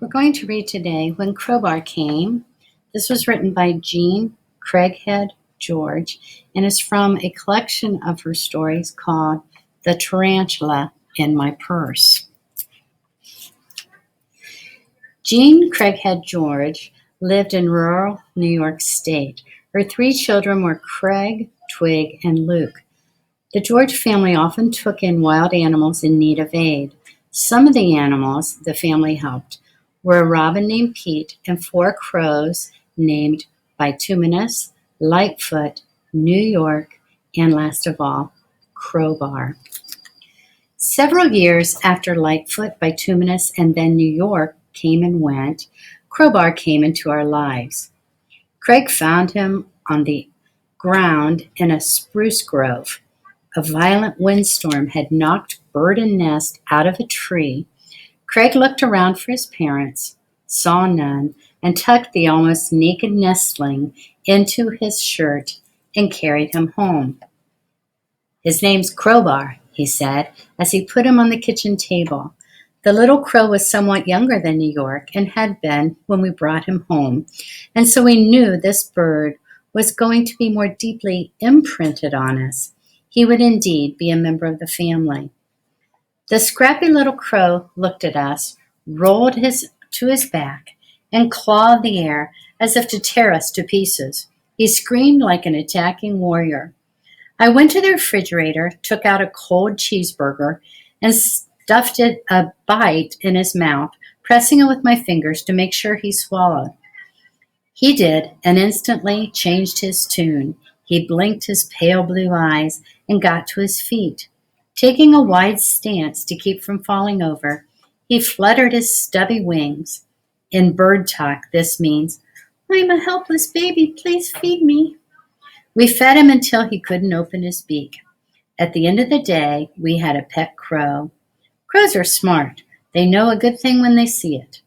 We're going to read today When Crowbar Came. This was written by Jean Craighead George and is from a collection of her stories called The Tarantula in My Purse. Jean Craighead George lived in rural New York State. Her three children were Craig, Twig, and Luke. The George family often took in wild animals in need of aid. Some of the animals the family helped were a robin named Pete and 4 crows named Bituminous, Lightfoot, New York, and last of all, Crowbar. Several years after Lightfoot, Bituminous, and then New York came and went, Crowbar came into our lives. Craig found him on the ground in a spruce grove. A violent windstorm had knocked bird and nest out of a tree. Craig looked around for his parents, saw none, and tucked the almost naked nestling into his shirt and carried him home. "His name's Crowbar," he said, as he put him on the kitchen table. The little crow was somewhat younger than New York and had been when we brought him home, and so we knew this bird was going to be more deeply imprinted on us. He would indeed be a member of the family. The scrappy little crow looked at us, rolled to his back, and clawed the air as if to tear us to pieces. He screamed like an attacking warrior. I went to the refrigerator, took out a cold cheeseburger, and stuffed it a bite in his mouth, pressing it with my fingers to make sure he swallowed. He did, and instantly changed his tune. He blinked his pale blue eyes and got to his feet. Taking a wide stance to keep from falling over, he fluttered his stubby wings. In bird talk, this means, "I'm a helpless baby, please feed me." We fed him until he couldn't open his beak. At the end of the day, we had a pet crow. Crows are smart. They know a good thing when they see it.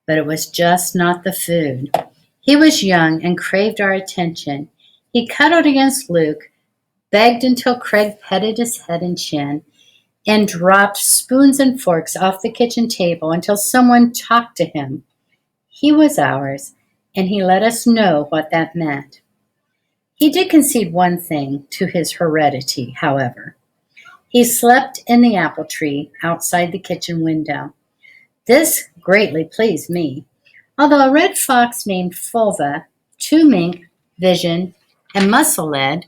But it was just not the food. He was young and craved our attention. He cuddled against Luke, begged until Craig petted his head and chin, and dropped spoons and forks off the kitchen table until someone talked to him. He was ours, and he let us know what that meant. He did concede one thing to his heredity, however. He slept in the apple tree outside the kitchen window. This greatly pleased me. Although a red fox named Fulva, 2 mink, Vision, and Muscle-Lead,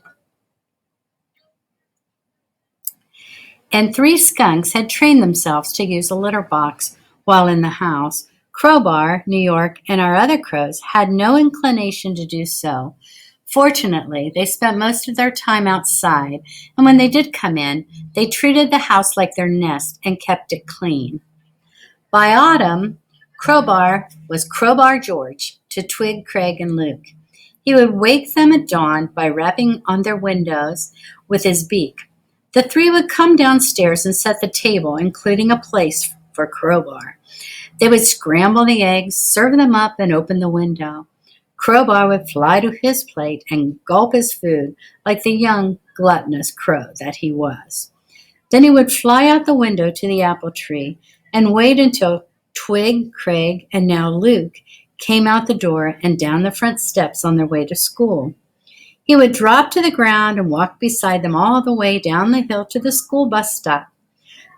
and 3 skunks had trained themselves to use a litter box while in the house, Crowbar, New York, and our other crows had no inclination to do so. Fortunately, they spent most of their time outside, and when they did come in, they treated the house like their nest and kept it clean. By autumn, Crowbar was Crowbar George to Twig, Craig, and Luke. He would wake them at dawn by rapping on their windows with his beak. The 3 would come downstairs and set the table, including a place for Crowbar. They would scramble the eggs, serve them up, and open the window. Crowbar would fly to his plate and gulp his food like the young, gluttonous crow that he was. Then he would fly out the window to the apple tree and wait until Twig, Craig, and now Luke came out the door and down the front steps on their way to school. He would drop to the ground and walk beside them all the way down the hill to the school bus stop.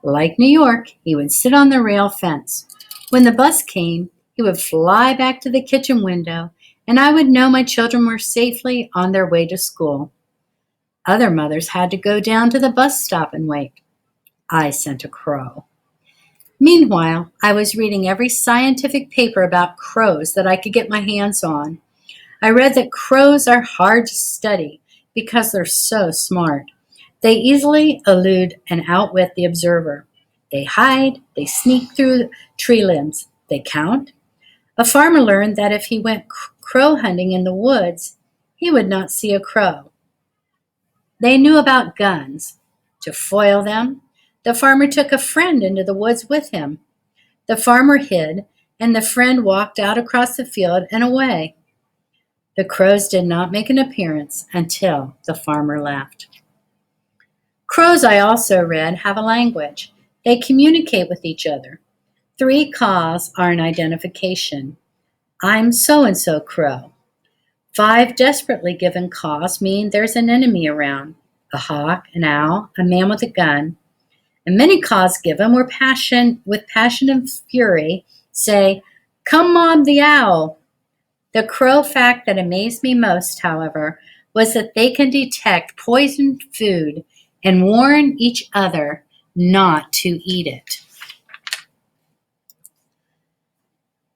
Like New York, he would sit on the rail fence. When the bus came, he would fly back to the kitchen window, and I would know my children were safely on their way to school. Other mothers had to go down to the bus stop and wait. I sent a crow. Meanwhile, I was reading every scientific paper about crows that I could get my hands on. I read that crows are hard to study because they're so smart. They easily elude and outwit the observer. They hide, they sneak through tree limbs, they count. A farmer learned that if he went crow hunting in the woods, he would not see a crow. They knew about guns. To foil them, the farmer took a friend into the woods with him. The farmer hid, and the friend walked out across the field and away. The crows did not make an appearance until the farmer left. Crows, I also read, have a language. They communicate with each other. 3 caws are an identification. I'm so-and-so crow. 5 desperately given caws mean there's an enemy around. A hawk, an owl, a man with a gun. And many caws given with passion and fury say, "Come on the owl." The crow fact that amazed me most, however, was that they can detect poisoned food and warn each other not to eat it.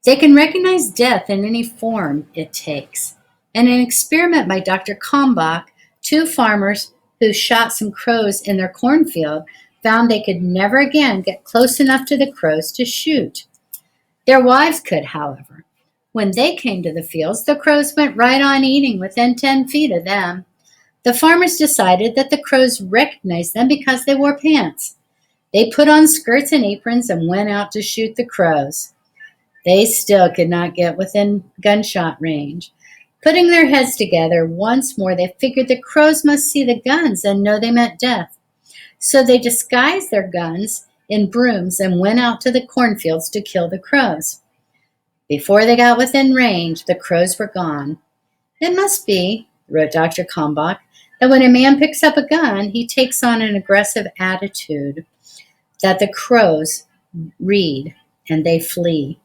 They can recognize death in any form it takes. In an experiment by Dr. Kalmbach, 2 farmers who shot some crows in their cornfield found they could never again get close enough to the crows to shoot. Their wives could, however. When they came to the fields, the crows went right on eating within 10 feet of them. The farmers decided that the crows recognized them because they wore pants. They put on skirts and aprons and went out to shoot the crows. They still could not get within gunshot range. Putting their heads together once more, they figured the crows must see the guns and know they meant death. So they disguised their guns in brooms and went out to the cornfields to kill the crows. Before they got within range, the crows were gone. It must be, wrote Dr. Kalmbach, that when a man picks up a gun, he takes on an aggressive attitude that the crows read and they flee.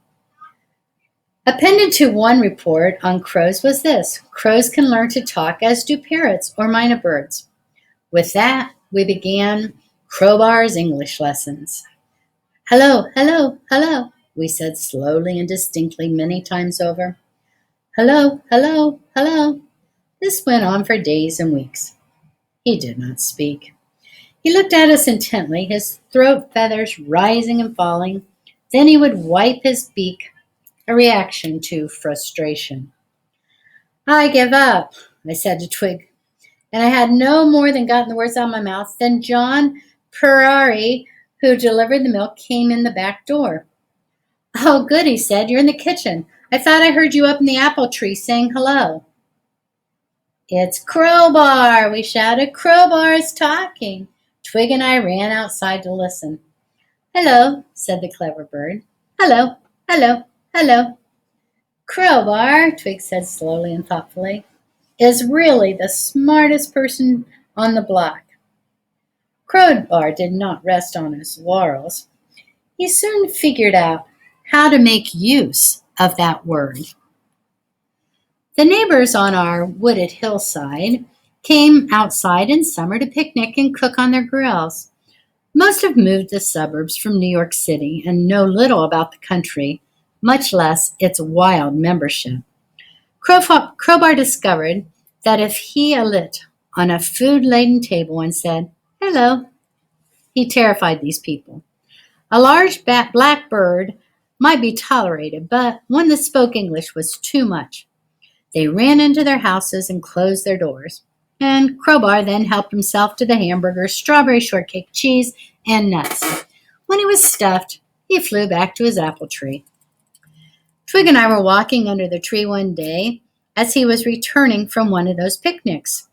Appended to one report on crows was this: crows can learn to talk as do parrots or mynah birds. With that, we began Crowbar's English lessons. "Hello, hello, hello," we said slowly and distinctly many times over. "Hello, hello, hello." This went on for days and weeks. He did not speak. He looked at us intently, his throat feathers rising and falling. Then he would wipe his beak, a reaction to frustration. "I give up," I said to Twig, and I had no more than gotten the words out of my mouth than John Perari, who delivered the milk, came in the back door. "Oh, good," he said. "You're in the kitchen. I thought I heard you up in the apple tree saying hello." "It's Crowbar," we shouted. "Crowbar is talking." Twig and I ran outside to listen. "Hello," said the clever bird. "Hello, hello, hello." "Crowbar," Twig said slowly and thoughtfully, "is really the smartest person on the block." Crowbar did not rest on his laurels. He soon figured out how to make use of that word. The neighbors on our wooded hillside came outside in summer to picnic and cook on their grills. Most have moved to the suburbs from New York City and know little about the country, much less its wild membership. Crowbar discovered that if he alit on a food-laden table and said, "Hello," he terrified these people. A large black bird might be tolerated, but one that spoke English was too much. They ran into their houses and closed their doors. And Crowbar then helped himself to the hamburgers, strawberry shortcake, cheese, and nuts. When he was stuffed, he flew back to his apple tree. Twig and I were walking under the tree one day as he was returning from one of those picnics.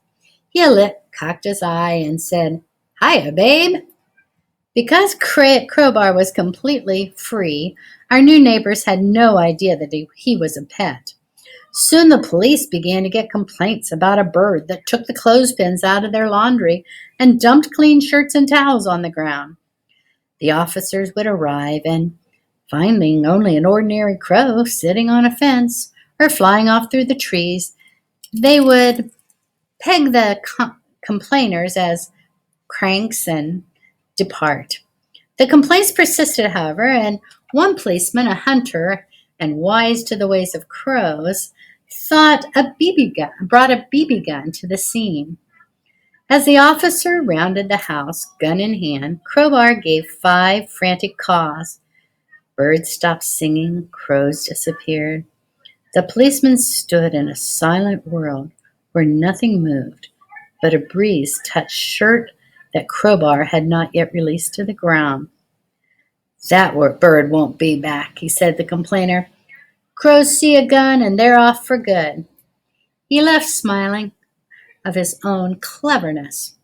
He alit, cocked his eye, and said, "Hiya, babe." Because Crowbar was completely free, our new neighbors had no idea that he was a pet. Soon the police began to get complaints about a bird that took the clothespins out of their laundry and dumped clean shirts and towels on the ground. The officers would arrive and, finding only an ordinary crow sitting on a fence or flying off through the trees, they would peg the complainers as cranks and depart. The complaints persisted, however, and one policeman, a hunter and wise to the ways of crows, brought a BB gun to the scene. As the officer rounded the house, gun in hand, Crowbar gave 5 frantic caws. Birds stopped singing, crows disappeared. The policeman stood in a silent world where nothing moved, but a breeze touched shirt that Crowbar had not yet released to the ground. "That bird won't be back," he said to the complainer. "Crows see a gun and they're off for good." He left smiling of his own cleverness.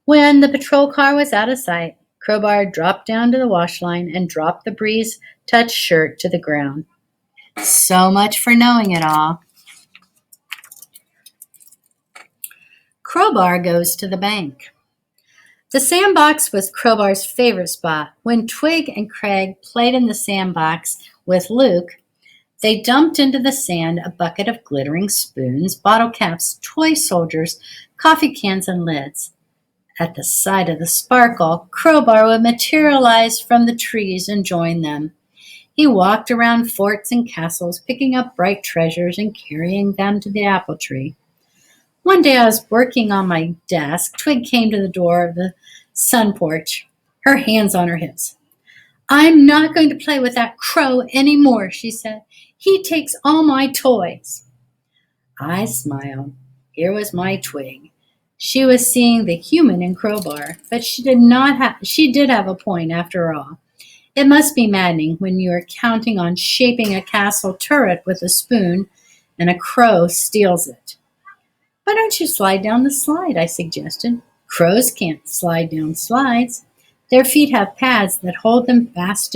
When the patrol car was out of sight, Crowbar dropped down to the wash line and dropped the breeze-touched shirt to the ground. So much for knowing it all. Crowbar goes to the bank. The sandbox was Crowbar's favorite spot. When Twig and Craig played in the sandbox with Luke, they dumped into the sand a bucket of glittering spoons, bottle caps, toy soldiers, coffee cans, and lids. At the sight of the sparkle, Crowbar would materialize from the trees and join them. He walked around forts and castles, picking up bright treasures and carrying them to the apple tree. One day I was working on my desk. Twig came to the door of the sun porch, her hands on her hips. "I'm not going to play with that crow any more," she said. "He takes all my toys." I smiled. Here was my Twig. She was seeing the human in Crowbar, but she did have a point after all. It must be maddening when you are counting on shaping a castle turret with a spoon and a crow steals it. "Why don't you slide down the slide?" I suggested. "Crows can't slide down slides. Their feet have pads that hold them fast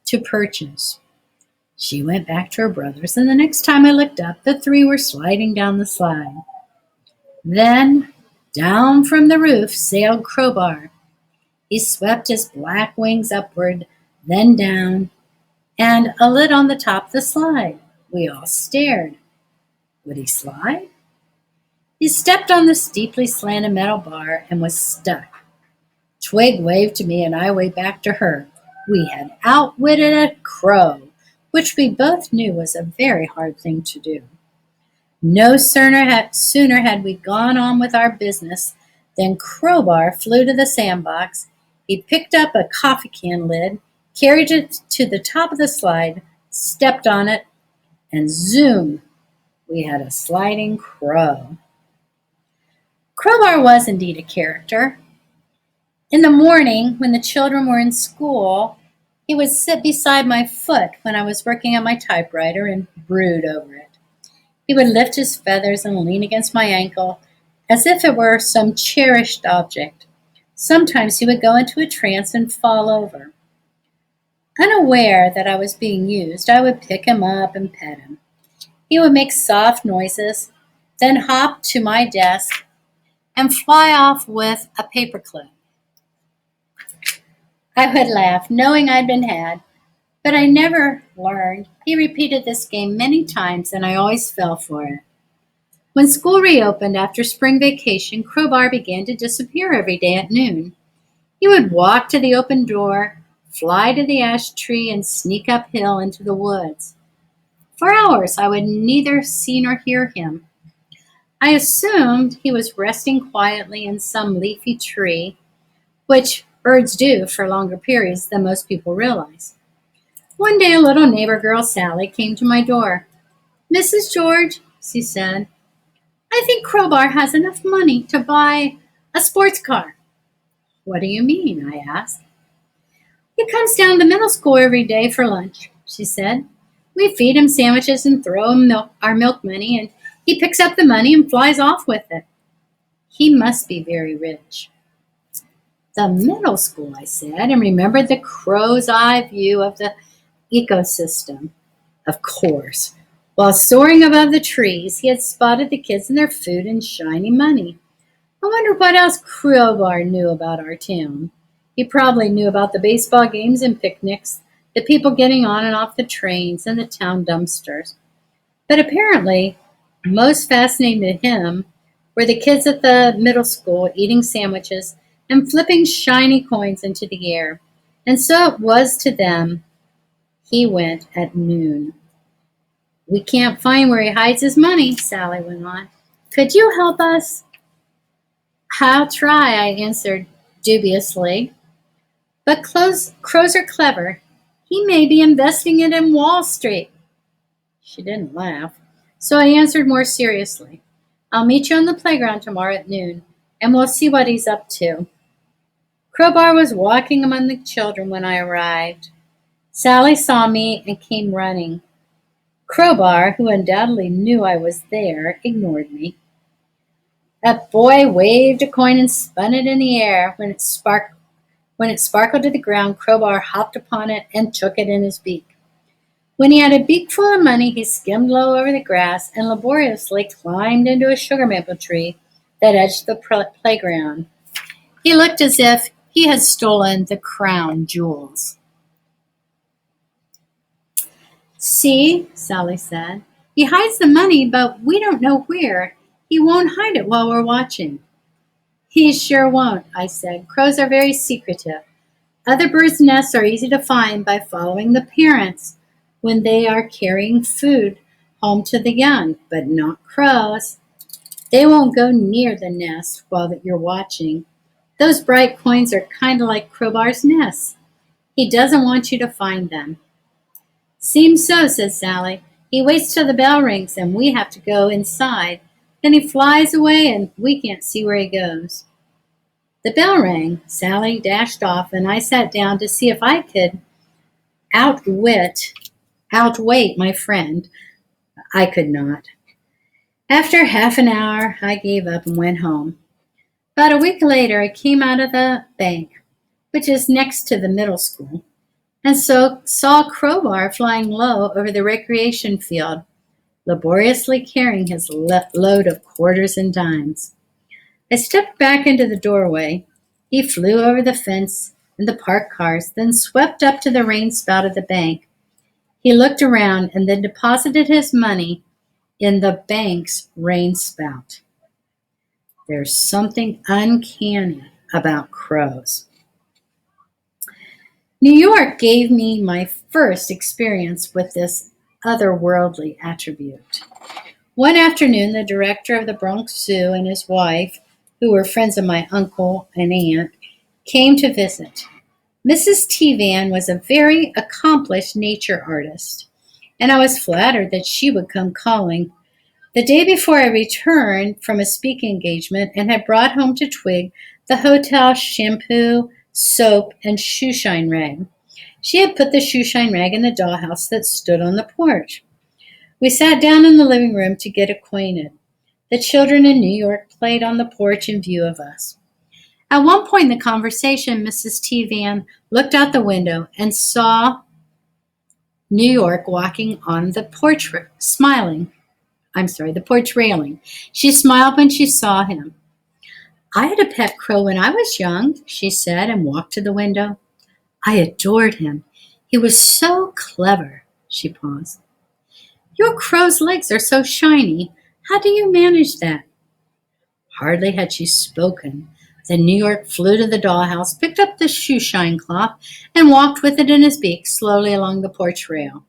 to perches." She went back to her brothers, and the next time I looked up, the three were sliding down the slide. Then, down from the roof sailed Crowbar. He swept his black wings upward, then down, and lit on the top of the slide. We all stared. Would he slide? He stepped on the steeply slanted metal bar and was stuck. Twig waved to me and I waved back to her. We had outwitted a crow, which we both knew was a very hard thing to do. No sooner had we gone on with our business than Crowbar flew to the sandbox. He picked up a coffee can lid, carried it to the top of the slide, stepped on it, and zoom, we had a sliding crow. Crowbar was indeed a character. In the morning, when the children were in school, he would sit beside my foot when I was working on my typewriter and brood over it. He would lift his feathers and lean against my ankle as if it were some cherished object. Sometimes he would go into a trance and fall over. Unaware that I was being used, I would pick him up and pet him. He would make soft noises, then hop to my desk and fly off with a paperclip. I would laugh, knowing I'd been had, but I never learned. He repeated this game many times, and I always fell for it. When school reopened after spring vacation, Crowbar began to disappear every day at noon. He would walk to the open door, fly to the ash tree, and sneak uphill into the woods. For hours, I would neither see nor hear him. I assumed he was resting quietly in some leafy tree, which birds do for longer periods than most people realize. One day, a little neighbor girl, Sally, came to my door. "Mrs. George," she said, "I think Crowbar has enough money to buy a sports car." "What do you mean?" I asked. "He comes down to middle school every day for lunch," she said. "We feed him sandwiches and throw him our milk money, and he picks up the money and flies off with it. He must be very rich." "The middle school," I said, and remembered the crow's eye view of the ecosystem. Of course. While soaring above the trees, he had spotted the kids and their food and shiny money. I wondered what else Crowbar knew about our town. He probably knew about the baseball games and picnics, the people getting on and off the trains, and the town dumpsters. But apparently, most fascinating to him were the kids at the middle school eating sandwiches and flipping shiny coins into the air. And so it was to them. He went at noon. "We can't find where he hides his money," Sally went on. "Could you help us?" "I'll try," I answered dubiously. "But crows are clever. He may be investing it in Wall Street." She didn't laugh, so I answered more seriously. "I'll meet you on the playground tomorrow at noon, and we'll see what he's up to." Crowbar was walking among the children when I arrived. Sally saw me and came running. Crowbar, who undoubtedly knew I was there, ignored me. That boy waved a coin and spun it in the air. When When it sparkled to the ground, Crowbar hopped upon it and took it in his beak. When he had a beak full of money, he skimmed low over the grass and laboriously climbed into a sugar maple tree that edged the playground. He looked as if he had stolen the crown jewels. "See," Sally said, "he hides the money, but we don't know where. He won't hide it while we're watching." "He sure won't," I said. "Crows are very secretive. Other birds' nests are easy to find by following the parents when they are carrying food home to the young, but not crows. They won't go near the nest while you're watching. Those bright coins are kind of like Crowbar's nest. He doesn't want you to find them." "Seems so," said Sally. "He waits till the bell rings and we have to go inside. Then he flies away and we can't see where he goes." The bell rang. Sally dashed off, and I sat down to see if I could outwait my friend. I could not. After half an hour, I gave up and went home. About a week later, I came out of the bank, which is next to the middle school, and so saw Crowbar flying low over the recreation field, laboriously carrying his load of quarters and dimes. I stepped back into the doorway. He flew over the fence and the parked cars, then swept up to the rain spout of the bank. He looked around and then deposited his money in the bank's rain spout. There's something uncanny about crows. New York gave me my first experience with this otherworldly attribute. One afternoon, the director of the Bronx Zoo and his wife, who were friends of my uncle and aunt, came to visit. Mrs. T. Van was a very accomplished nature artist, and I was flattered that she would come calling. The day before, I returned from a speaking engagement and had brought home to Twig the hotel shampoo, soap, and shoeshine rag. She had put the shoeshine rag in the dollhouse that stood on the porch. We sat down in the living room to get acquainted. The children in New York played on the porch in view of us. At one point in the conversation, Mrs. T. Van looked out the window and saw New York walking on the porch, the porch railing. She smiled when she saw him. "I had a pet crow when I was young," she said, and walked to the window. "I adored him. He was so clever." She paused. "Your crow's legs are so shiny. How do you manage that?" Hardly had she spoken than New York flew to the dollhouse, picked up the shoeshine cloth, and walked with it in his beak slowly along the porch rail.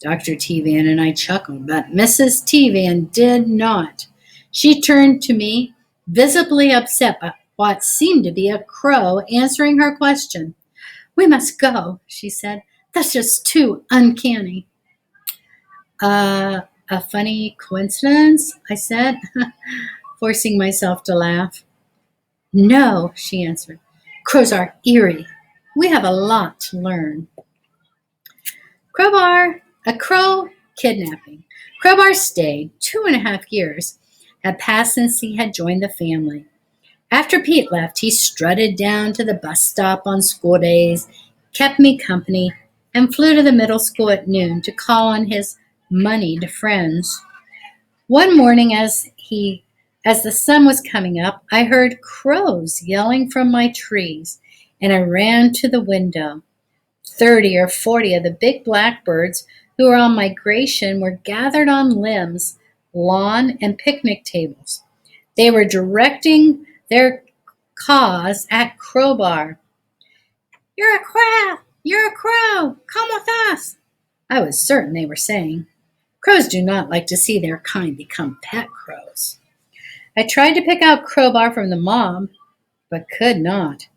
Dr. T. Van and I chuckled, but Mrs. T. Van did not. She turned to me, visibly upset by what seemed to be a crow answering her question. "We must go," she said. "That's just too uncanny." A funny coincidence?" I said, forcing myself to laugh. "No," she answered. "Crows are eerie. We have a lot to learn." Crowbar, a crow kidnapping. Crowbar stayed 2.5 years, had passed since he had joined the family. After Pete left, he strutted down to the bus stop on school days, kept me company, and flew to the middle school at noon to call on his moneyed friends. One morning as the sun was coming up, I heard crows yelling from my trees, and I ran to the window. 30 or 40 of the big blackbirds who were on migration were gathered on limbs, lawn, and picnic tables. They were directing their caws at Crowbar. "You're a crow! You're a crow! Come with us!" I was certain they were saying. Crows do not like to see their kind become pet crows. I tried to pick out Crowbar from the mob, but could not.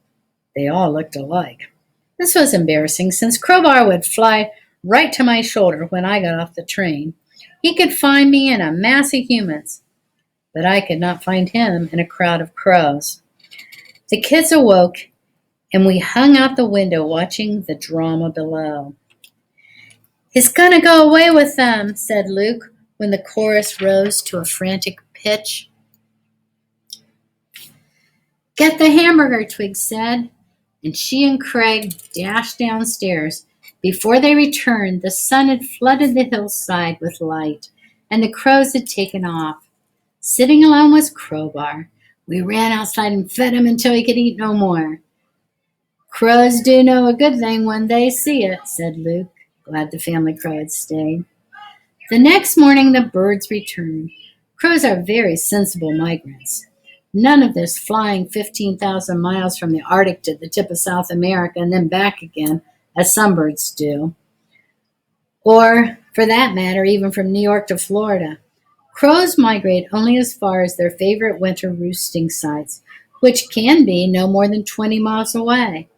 They all looked alike. This was embarrassing, since Crowbar would fly right to my shoulder when I got off the train. He could find me in a mass of humans, but I could not find him in a crowd of crows. The kids awoke, and we hung out the window watching the drama below. "He's gonna go away with them," said Luke, when the chorus rose to a frantic pitch. "Get the hamburger," Twig said. and she and Craig dashed downstairs. Before they returned, the sun had flooded the hillside with light, and the crows had taken off. Sitting alone was Crowbar. We ran outside and fed him until he could eat no more. Crows do know a good thing when they see it, said Luke, glad the family crow had stayed. The next morning the birds returned. Crows are very sensible migrants. None of this flying 15,000 miles from the Arctic to the tip of South America and then back again, as some birds do. Or, for that matter, even from New York to Florida. Crows migrate only as far as their favorite winter roosting sites, which can be no more than 20 miles away.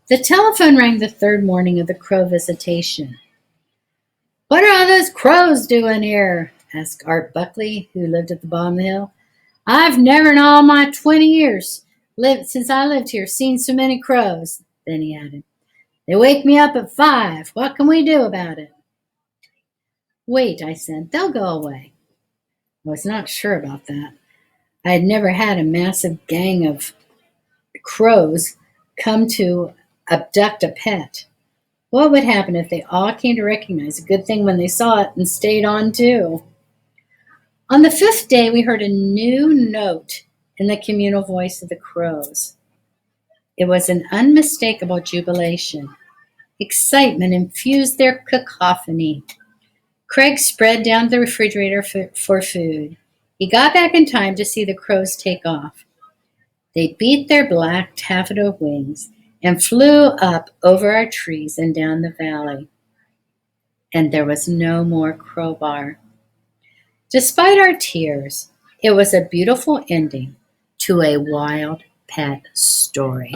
The telephone rang the third morning of the crow visitation. "What are all those crows doing here?" asked Art Buckley, who lived at the bottom of the hill. "I've never in all my 20 years since I lived here seen so many crows." Then he added, "They wake me up at 5. What can we do about it?" "Wait," I said, "they'll go away." I was not sure about that. I had never had a massive gang of crows come to abduct a pet. What would happen if they all came to recognize a good thing when they saw it and stayed on too? On the fifth day, we heard a new note in the communal voice of the crows. It was an unmistakable jubilation. Excitement infused their cacophony. Craig spread down to the refrigerator for food. He got back in time to see the crows take off. They beat their black taffeta wings and flew up over our trees and down the valley. And there was no more Crowbar. Despite our tears, it was a beautiful ending to a wild pet story.